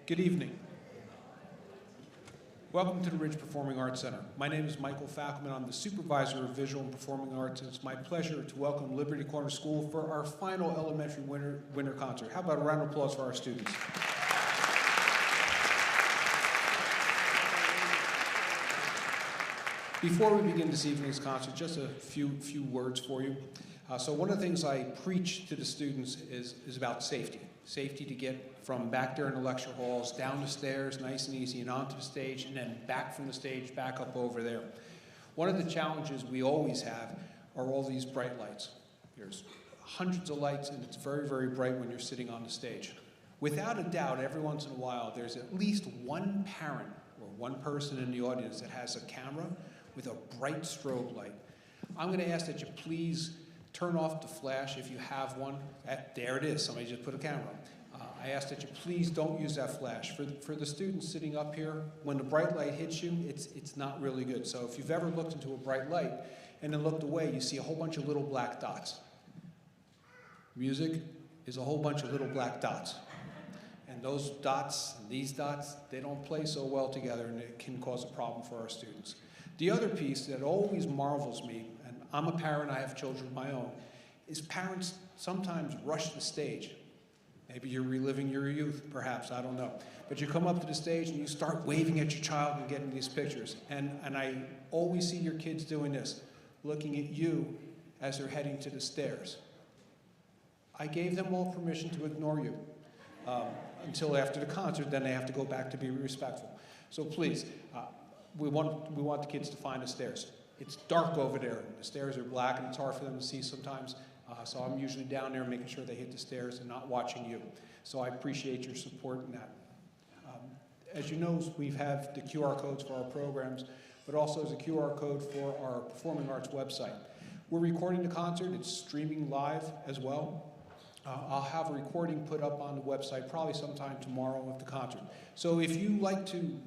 Good evening. Welcome to the Ridge Performing Arts Center. My name is Michael Falkman. I'm the supervisor of visual and performing arts, and it's my pleasure to welcome Liberty Corner School for our final elementary winter concert. How about a round of applause for our students? Before we begin this evening's concert, just a few words for you. So one of the things I preach to the students is about safety. Safety to get from back there in the lecture halls, down the stairs, nice and easy, and onto the stage, and then back from the stage, back up over there. One of the challenges we always have are all these bright lights. There's hundreds of lights, and it's very, very bright when you're sitting on the stage. Without a doubt, every once in a while, there's at least one parent or one person in the audience that has a camera with a bright strobe light. I'm going to ask that you please turn off the flash if you have one. There it is, somebody just put a camera on. I ask that you please don't use that flash. For the students sitting up here, when the bright light hits you, it's not really good. So if you've ever looked into a bright light and then looked away, you see a whole bunch of little black dots. Music is a whole bunch of little black dots. And those dots, and these dots, they don't play so well together, and it can cause a problem for our students. The other piece that always marvels me, and I'm a parent, I have children of my own, is parents sometimes rush the stage. Maybe you're reliving your youth, perhaps, I don't know. But you come up to the stage and you start waving at your child and getting these pictures. And I always see your kids doing this, looking at you as they're heading to the stairs. I gave them all permission to ignore you until after the concert, then they have to go back to be respectful. So please, we want the kids to find the stairs. It's dark over there. The stairs are black, and it's hard for them to see sometimes. So I'm usually down there making sure they hit the stairs and not watching you. So I appreciate your support in that. As you know, we have the QR codes for our programs, but also as a QR code for our performing arts website. We're recording the concert. It's streaming live as well. I'll have a recording put up on the website probably sometime tomorrow of the concert. So if you like to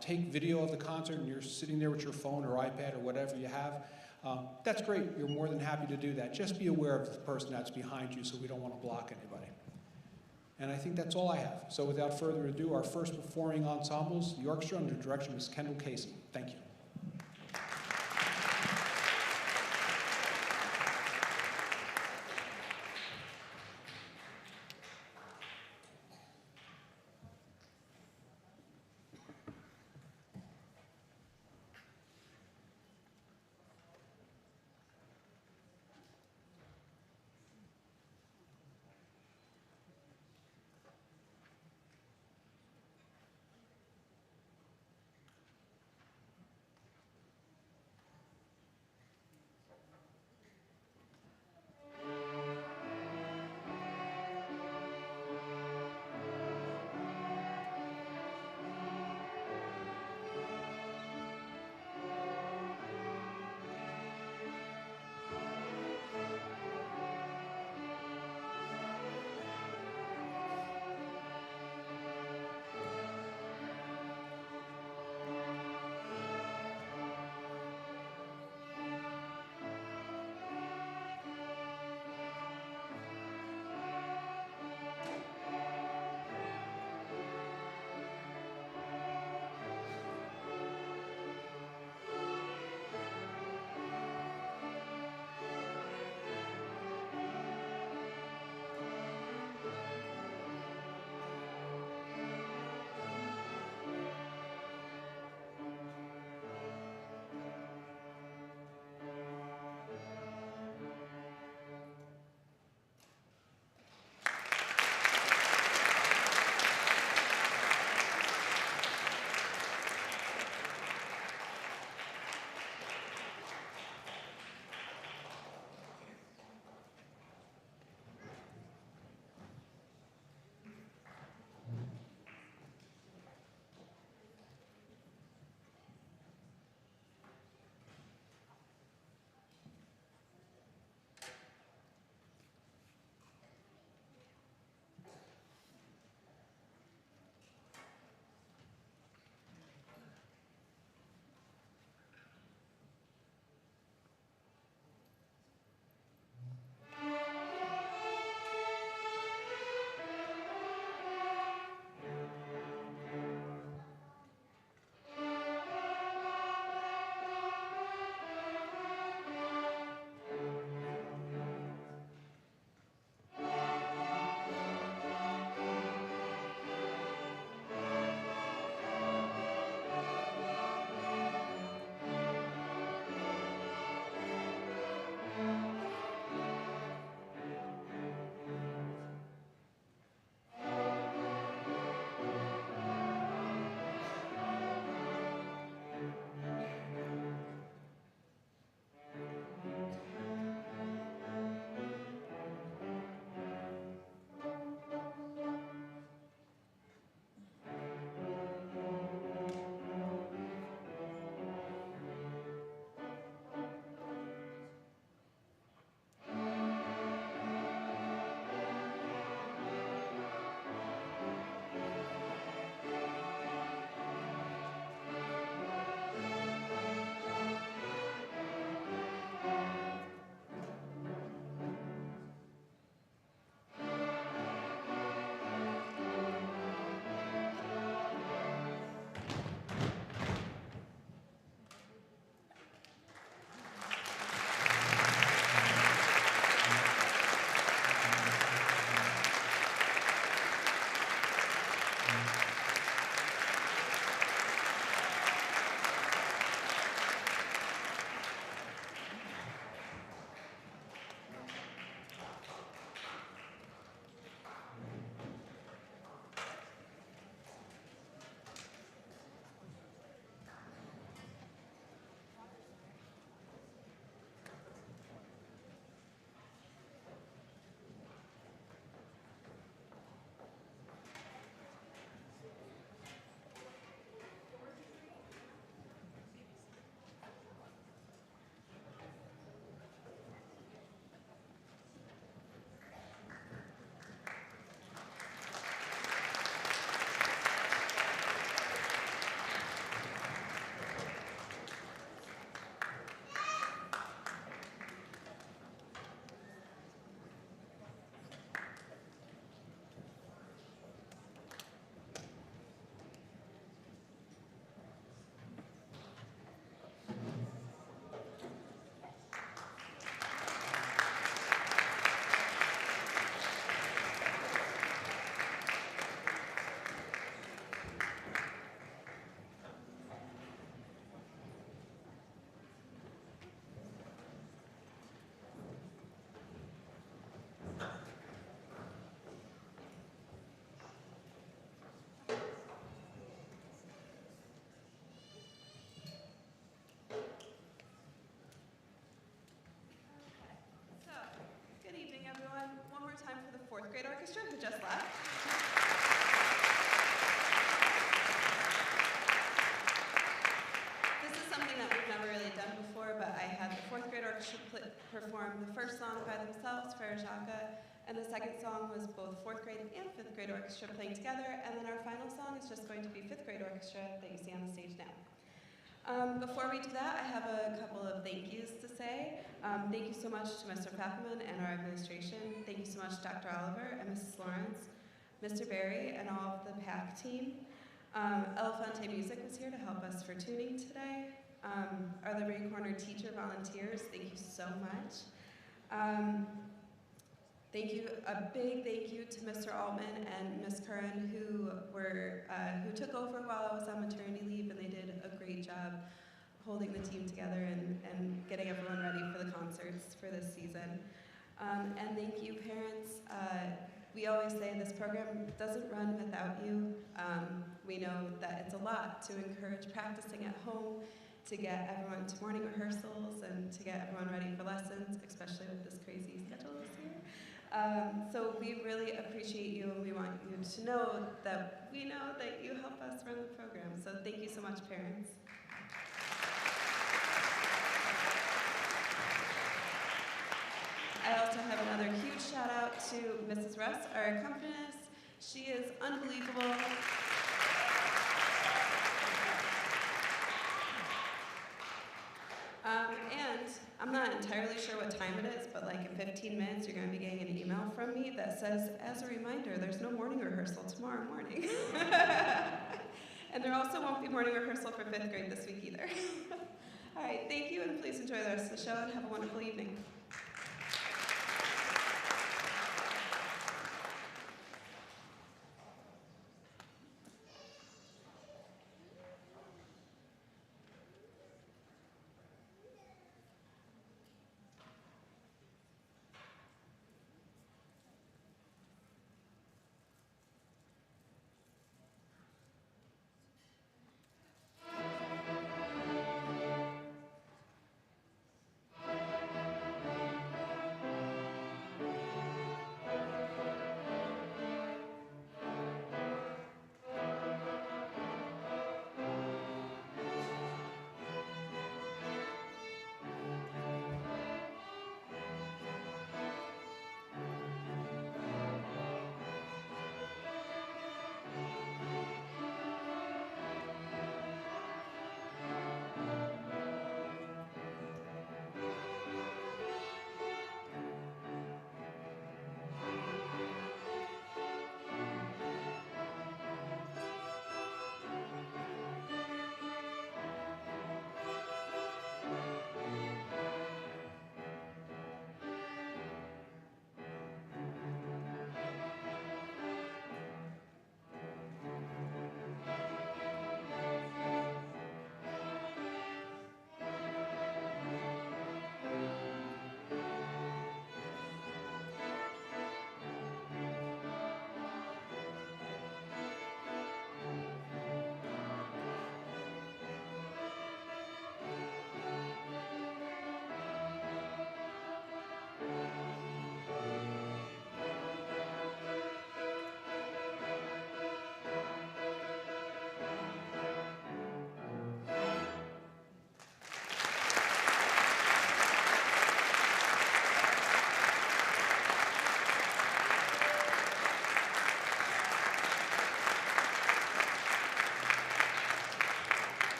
take video of the concert and you're sitting there with your phone or iPad or whatever you have, that's great. You're more than happy to do that. Just be aware of the person that's behind you so we don't want to block anybody. And I think that's all I have. So without further ado, our first performing ensembles, the orchestra under the direction of Ms. Kendall Casey. Thank you. Orchestra performed the first song by themselves, Frere Jacques, and the second song was both 4th grade and 5th grade orchestra playing together, and then our final song is just going to be 5th grade orchestra that you see on the stage now. Before we do that, I have a couple of thank yous to say. Thank you so much to Mr. Pfefferman and our administration. Thank you so much Dr. Oliver and Mrs. Lawrence, Mr. Berry, and all of the PAC team. Elefante Music was here to help us for tuning today. Our Liberty Corner teacher volunteers, thank you so much. Thank you, a big thank you to Mr. Altman and Ms. Curran who took over while I was on maternity leave, and they did a great job holding the team together and getting everyone ready for the concerts for this season. And thank you, parents. We always say this program doesn't run without you. We know that it's a lot to encourage practicing at home, to get everyone to morning rehearsals, and to get everyone ready for lessons, especially with this crazy schedule this year. So we really appreciate you, and we want you to know that we know that you help us run the program. So thank you so much, parents. I also have another huge shout out to Mrs. Russ, our accompanist. She is unbelievable. And I'm not entirely sure what time it is, but like in 15 minutes, you're going to be getting an email from me that says, as a reminder, there's no morning rehearsal tomorrow morning. And there also won't be morning rehearsal for 5th grade this week either. All right, thank you, and please enjoy the rest of the show and have a wonderful evening.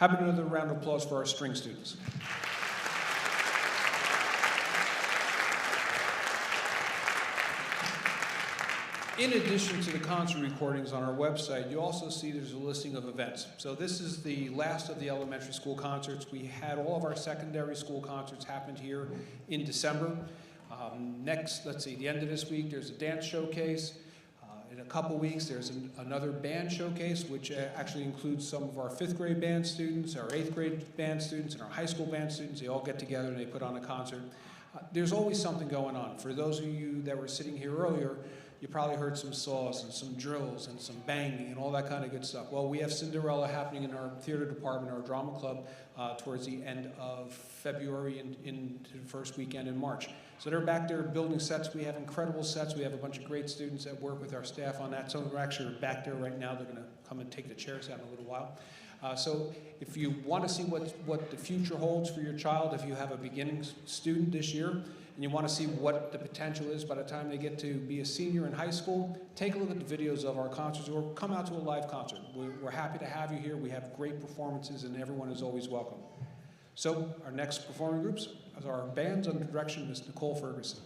How about another round of applause for our string students? In addition to the concert recordings on our website, you also see there's a listing of events. So this is the last of the elementary school concerts. We had all of our secondary school concerts happened here in December. Next, let's see, the end of this week, there's a dance showcase. In a couple weeks, there's another band showcase, which actually includes some of our 5th grade band students, our 8th grade band students, and our high school band students. They all get together and they put on a concert. There's always something going on. For those of you that were sitting here earlier, you probably heard some saws and some drills and some banging and all that kind of good stuff. Well, we have Cinderella happening in our theater department, our drama club, towards the end of February into the first weekend in March. So they're back there building sets. We have incredible sets. We have a bunch of great students that work with our staff on that. Some of them are actually back there right now. They're going to come and take the chairs out in a little while. So if you want to see what the future holds for your child, if you have a beginning student this year, and you want to see what the potential is by the time they get to be a senior in high school, take a look at the videos of our concerts or come out to a live concert. We're happy to have you here. We have great performances and everyone is always welcome. So our next performing groups are our bands under the direction of Ms. Nicole Ferguson.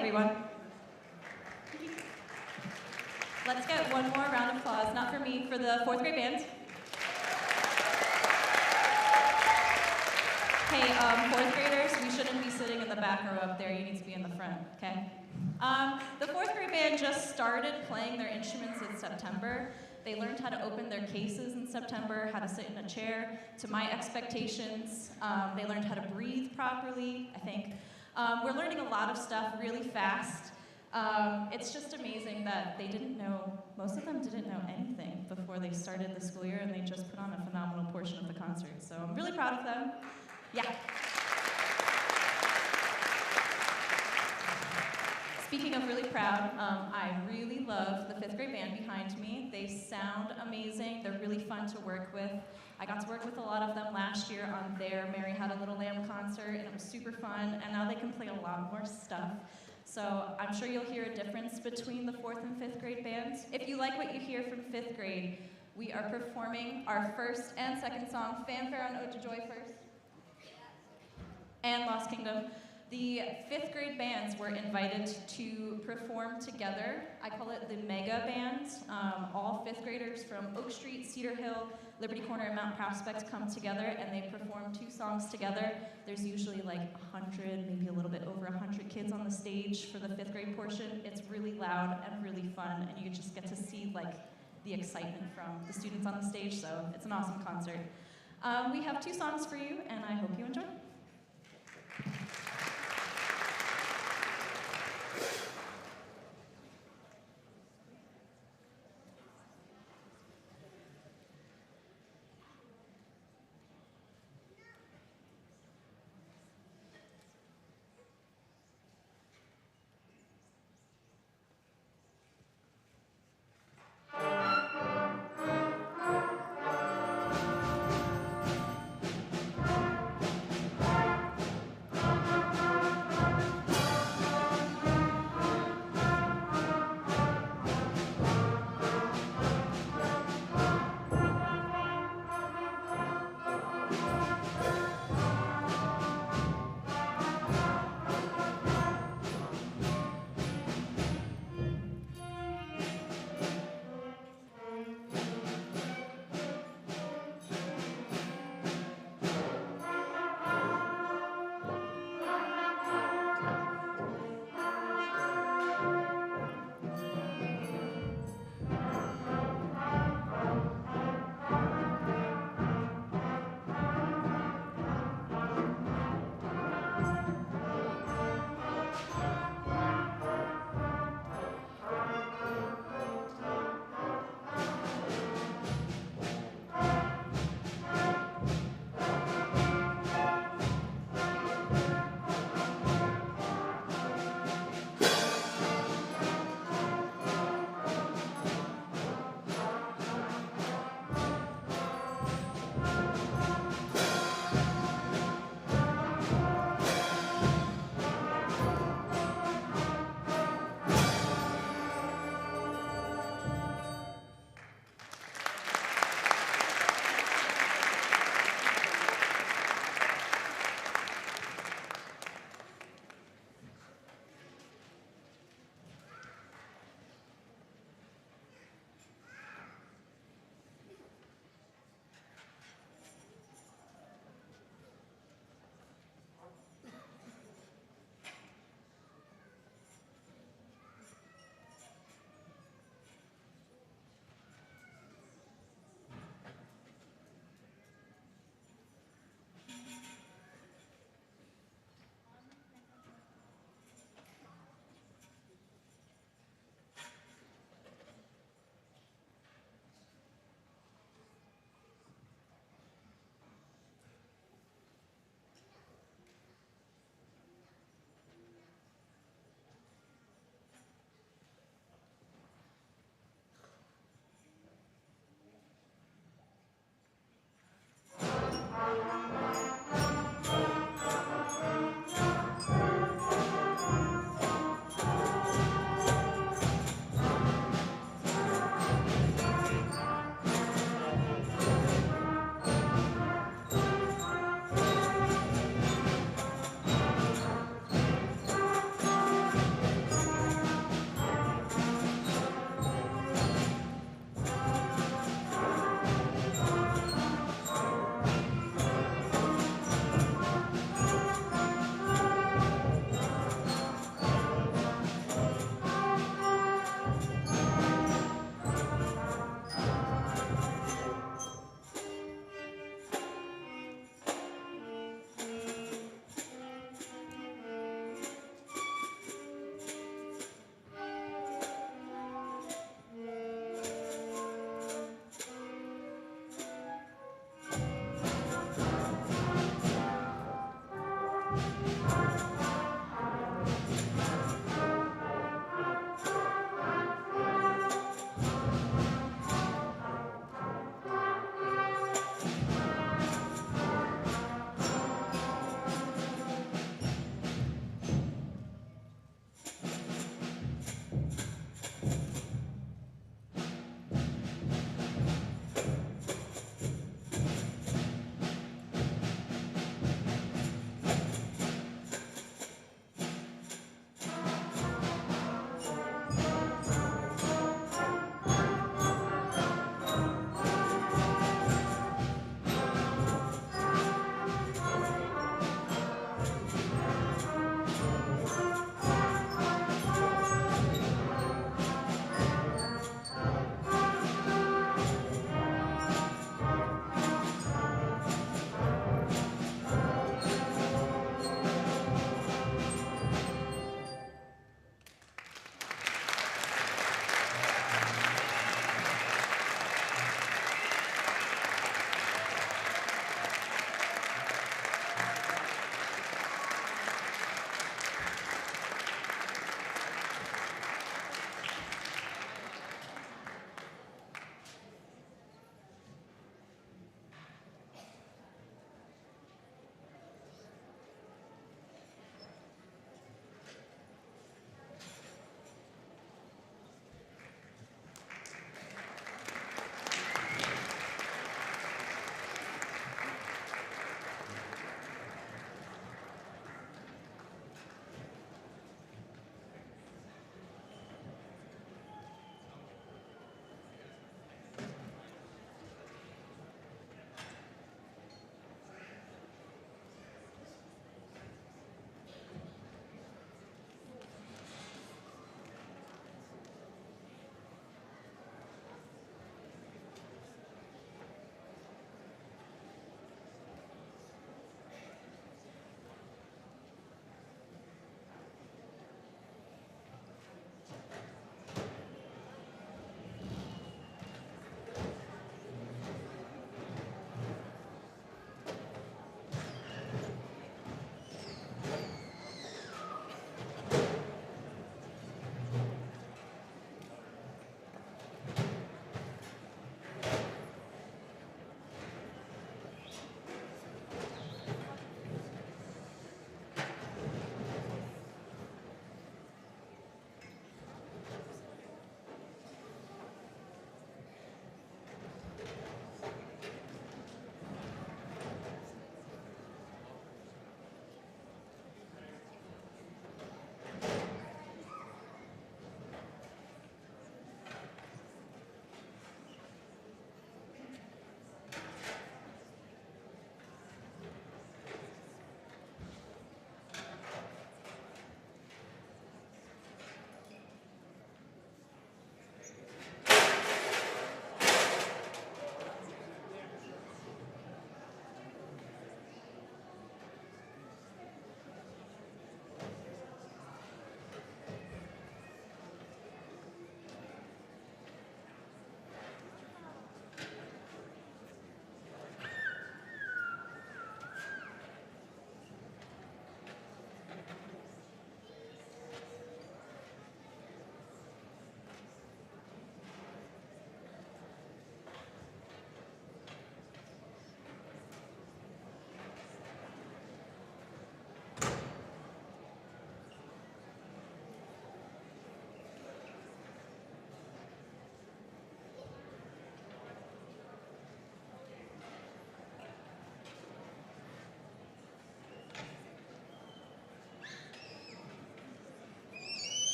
everyone. Let's get one more round of applause, not for me, for the fourth grade band. Hey, fourth graders, we shouldn't be sitting in the back row up there. You need to be in the front, okay? The fourth grade band just started playing their instruments in September. They learned how to open their cases in September, how to sit in a chair, to my expectations. They learned how to breathe properly, I think. We're learning a lot of stuff really fast. It's just amazing that they didn't know, most of them didn't know anything before they started the school year, and they just put on a phenomenal portion of the concert. So I'm really proud of them. Yeah. Speaking of really proud, I really love the fifth grade band behind me. They sound amazing. They're really fun to work with. I got to work with a lot of them last year on their Mary Had a Little Lamb concert, and it was super fun, and now they can play a lot more stuff. So I'm sure you'll hear a difference between the fourth and fifth grade bands. If you like what you hear from fifth grade, we are performing our first and second song, Fanfare on Ode to Joy first, and Lost Kingdom. The fifth grade bands were invited to perform together. I call it the mega band. All fifth graders from Oak Street, Cedar Hill, Liberty Corner, and Mount Prospect come together, and they perform 2 songs together. There's usually like 100, maybe a little bit over 100 kids on the stage for the fifth grade portion. It's really loud and really fun, and you just get to see like the excitement from the students on the stage, so it's an awesome concert. We have 2 songs for you, and I hope you enjoy.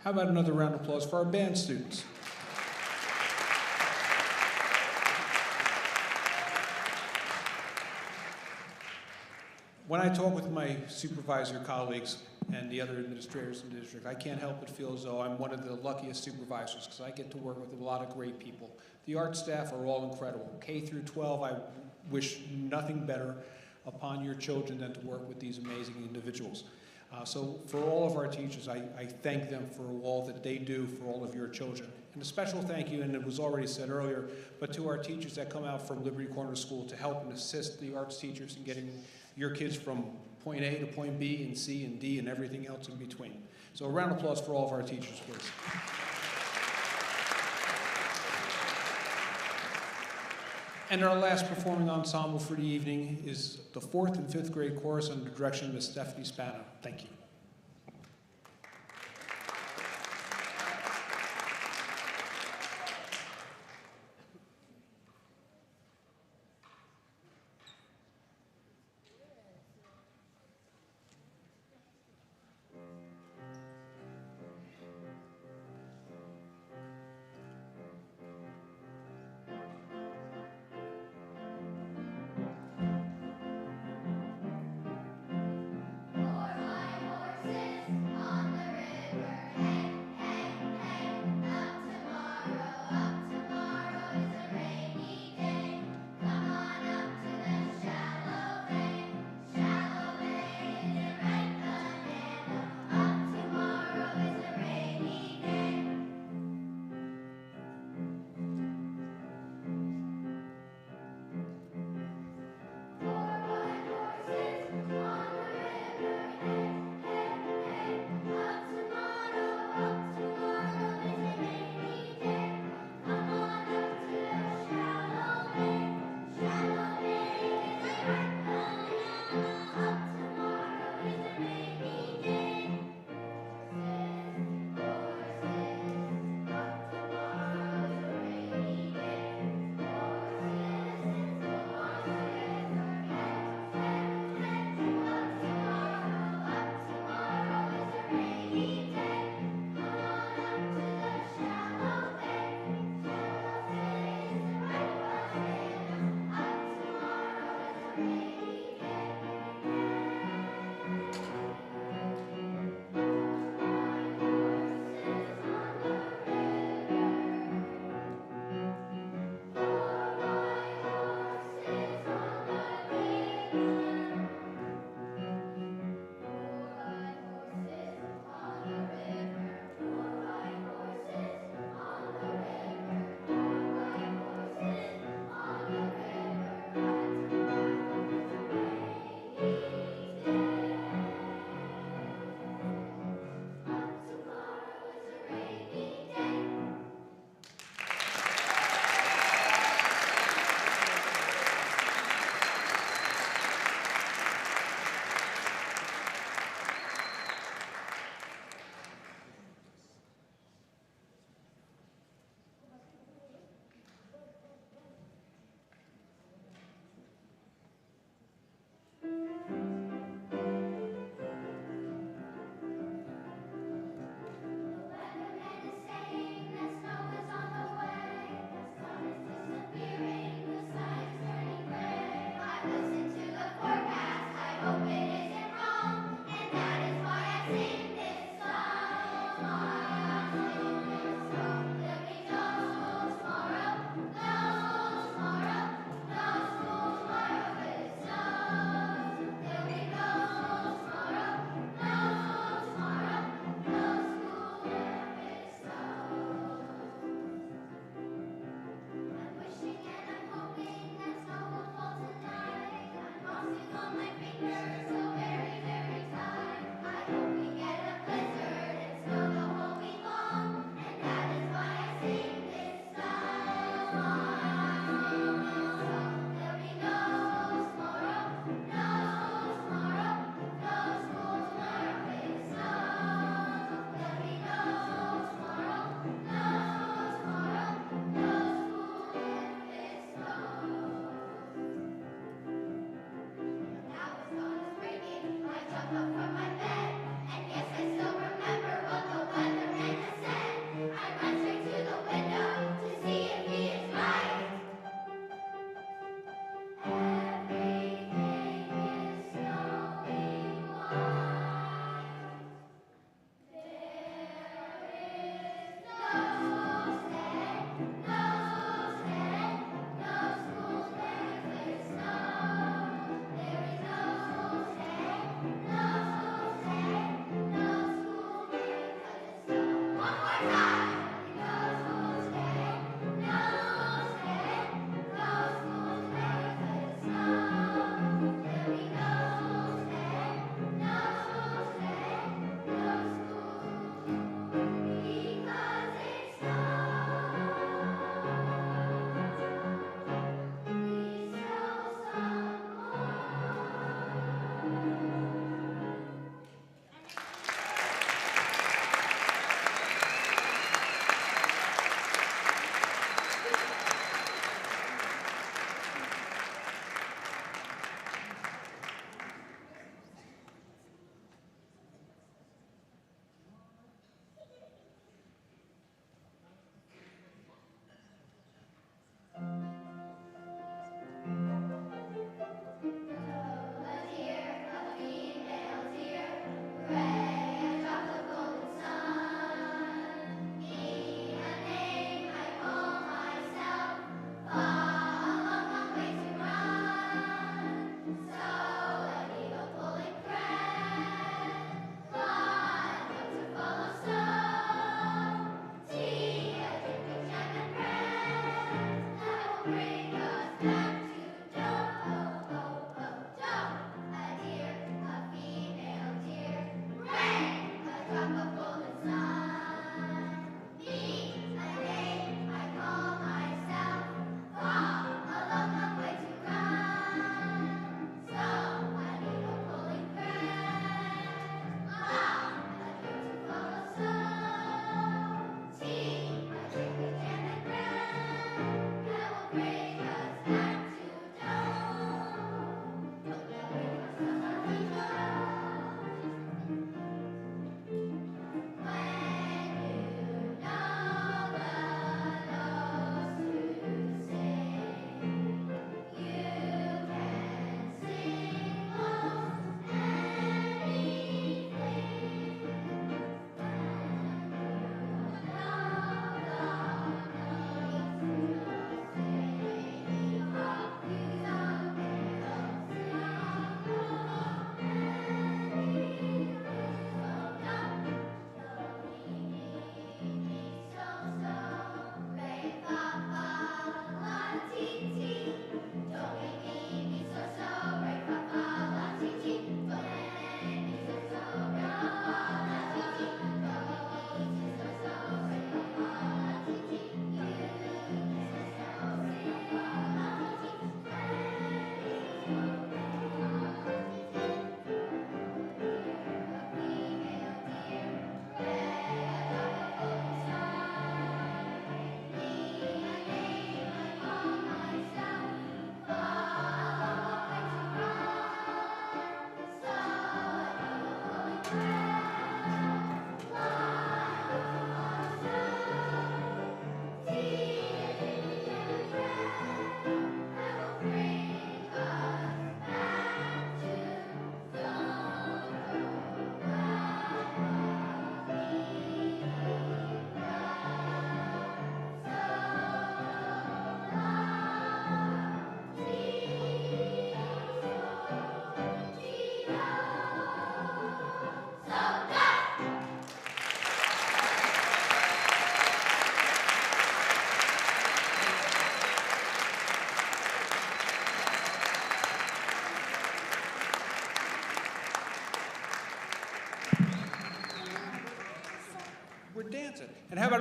How about another round of applause for our band students? When I talk with my supervisor colleagues and the other administrators in the district, I can't help but feel as though I'm one of the luckiest supervisors because I get to work with a lot of great people. The art staff are all incredible. K through 12, I wish nothing better upon your children than to work with these amazing individuals. So for all of our teachers, I thank them for all that they do for all of your children. And a special thank you, and it was already said earlier, but to our teachers that come out from Liberty Corner School to help and assist the arts teachers in getting your kids from point A to point B and C and D and everything else in between. So a round of applause for all of our teachers, please. And our last performing ensemble for the evening is the 4th and 5th grade chorus under the direction of Ms. Stephanie Spano. Thank you. For my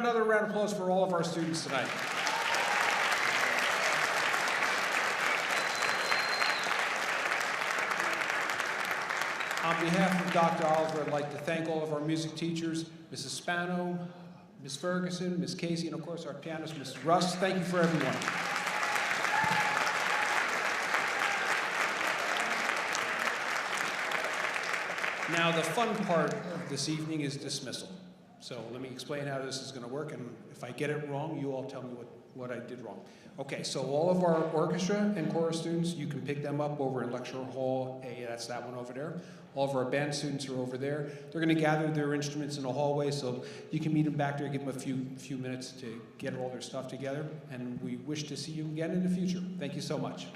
another round of applause for all of our students tonight? On behalf of Dr. Oliver, I'd like to thank all of our music teachers, Mrs. Spano, Ms. Ferguson, Ms. Casey, and of course our pianist, Mrs. Russ. Thank you for everyone. Now, the fun part of this evening is dismissal. So let me explain how this is going to work, and if I get it wrong, you all tell me what I did wrong. Okay, so all of our orchestra and chorus students, you can pick them up over in Lecture Hall A, that's that one over there. All of our band students are over there. They're going to gather their instruments in the hallway, so you can meet them back there, give them a few minutes to get all their stuff together, and we wish to see you again in the future. Thank you so much.